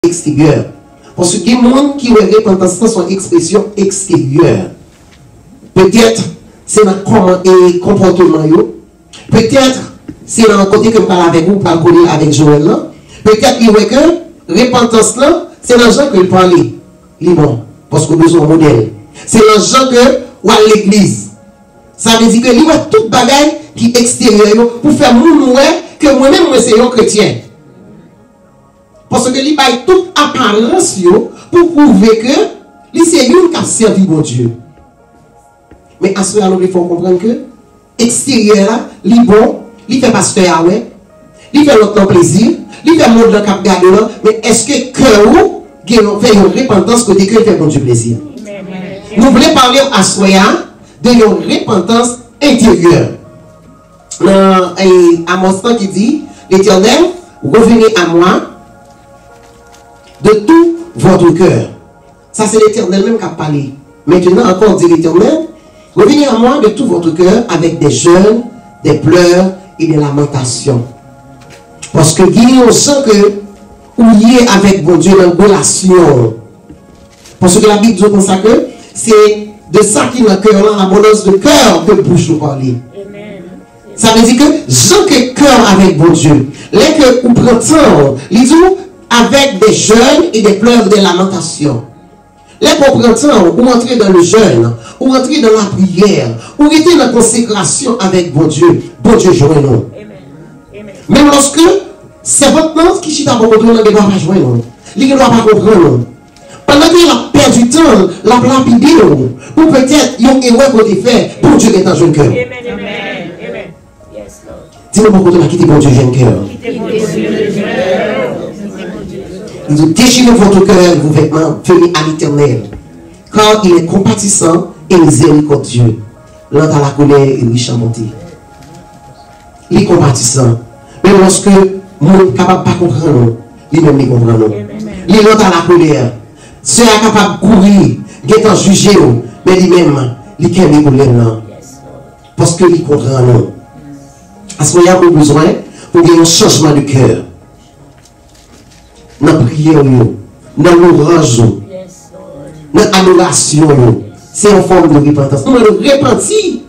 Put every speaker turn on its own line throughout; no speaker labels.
extérieure. Parce que les gens qui ont repentance sont expression extérieure. Peut-être c'est dans le comportement. Peut-être c'est dans le côté que je parle avec vous, par avec Joël. Peut-être qu'il y a que repentance là, c'est dans le genre que je parle. Bon, parce qu'on a besoin de modèle. C'est dans le genre que ou à l'église. Ça veut dire que il y a tout bagage qui est extérieur pour faire nous que moi-même je suis un chrétien. Parce que il y a toute apparence pour prouver que il c'est lui qui a servi mon Dieu. Mais à ce moment-là, il faut comprendre que l'extérieur là, il est bon, il fait pasteur ouais, il fait l'autre plaisir, il fait monde dans cap garder là, mais est-ce que cœur fait une repentance côté que il fait mon Dieu plaisir? Nous voulons parler à ce moment de une repentance intérieure. Amos qui dit, l'Éternel, revenez à moi de tout votre cœur. Ça c'est l'Éternel même qui a parlé. Maintenant encore dit l'Éternel, revenez à moi de tout votre cœur avec des jeûnes, des pleurs et des lamentations. Parce que on sent que vous liez avec mon Dieu dans une relation. Parce que la Bible dit comme ça que c'est de ça qui est dans le cœur, l'abondance de cœur que bouche nous parler. Ça veut dire que j'ai que cœur avec mon Dieu. Les que vous prenez, les dit avec des jeûnes et des pleurs et des lamentations. Les que vous prenez, vous entrez dans le jeûne, vous entrez dans la prière, vous êtes dans la consécration avec mon Dieu. Bon Dieu, joignez-nous. Même lorsque c'est votre nom qui chita pour contrôler, il ne doit pas joindre. Il ne doit pas comprendre. Pendant qu'il a perdu du temps, la lapide, ou peut-être il y a une erreur qu'on a fait, bon Dieu est en jeune cœur. Dis-moi pourquoi tu as quitté bon Dieu jeune cœur. Il dit déchirez votre cœur, vos vêtements, venez à l'Éternel. Car il est compatissant et miséricordieux. Lent à la colère et riche en bonté. Il est compatissant. Mais lorsque nous sommes capables de ne pas comprendre, lui-même ne comprend pas. Il est lent à la colère. Ceux qui sont capables de courir, qui sont jugés, mais lui-même, il est capable de courir. Parce qu'il comprend nous. À ce moment-là, nous avons besoin pour qu'il y ait un changement de cœur. Dans la prière, dans l'orage, dans l'adoration, c'est une forme de repentance. Nous devons repentir.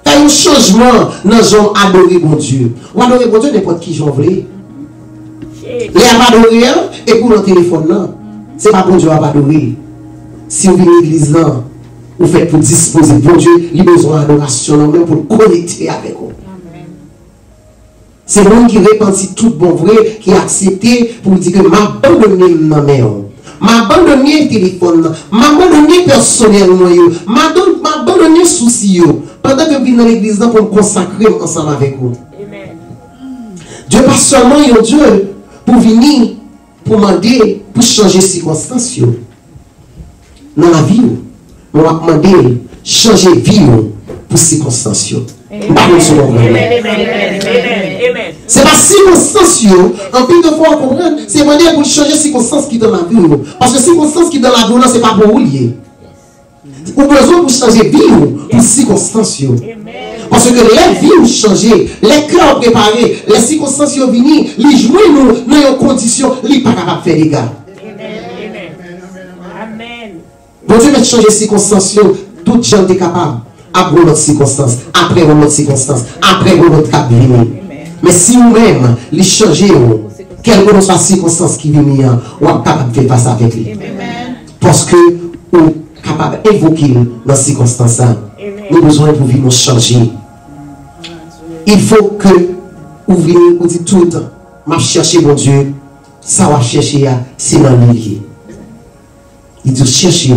Faire un changement dans gens adorer mon Dieu. Ou adorer mon Dieu n'importe qui j'en veux. Les adorer et pour le téléphone là. C'est pas bon Dieu à adorer. Si vous venez à l'église là, vous faites pour disposer. Bon Dieu, il a besoin d'adoration même pour connecter avec vous. C'est le monde qui repentit tout bon vrai, qui a accepté pour dire que m'abandonner ma mère. M'abandonner le téléphone, m'abandonner personnellement, m'abandonner souci. Pendant que je viens dans l'église pour me consacrer ensemble avec vous. Dieu pas seulement un Dieu pour venir, pour demander, pour changer les circonstances. Dans la vie, on va demander changer la vie pour les circonstances. C'est pas circonstance, en plus de fois comprendre, c'est manière pour changer les circonstances qui sont dans la vie. Parce que les circonstances qui sont dans la vie, ce n'est pas pour vous lier. Vous avez besoin pour changer la vie pour les circonstances. Parce que les vies changent, les cœurs préparés, les circonstances viennent, les jouer nous dans une condition, ils ne sont pas capables de faire des gars. Bon Dieu va changer les circonstances, tout gens est capable. Après notre circonstance, après notre circonstance, après notre cap venir. Mais si vous-même, les changer, quelle que soit la circonstance qui vient, vous êtes capable de faire face avec lui. Parce que vous êtes capable d'évoquer dans ces circonstances. Nous avons besoin pour vivre changer. Il faut que vous veniez, vous dites tout le temps, je cherche mon Dieu, ça va chercher, c'est dans le milieu. Il dit chercher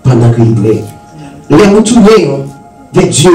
pendant que il brille. Les retourner vers Dieu.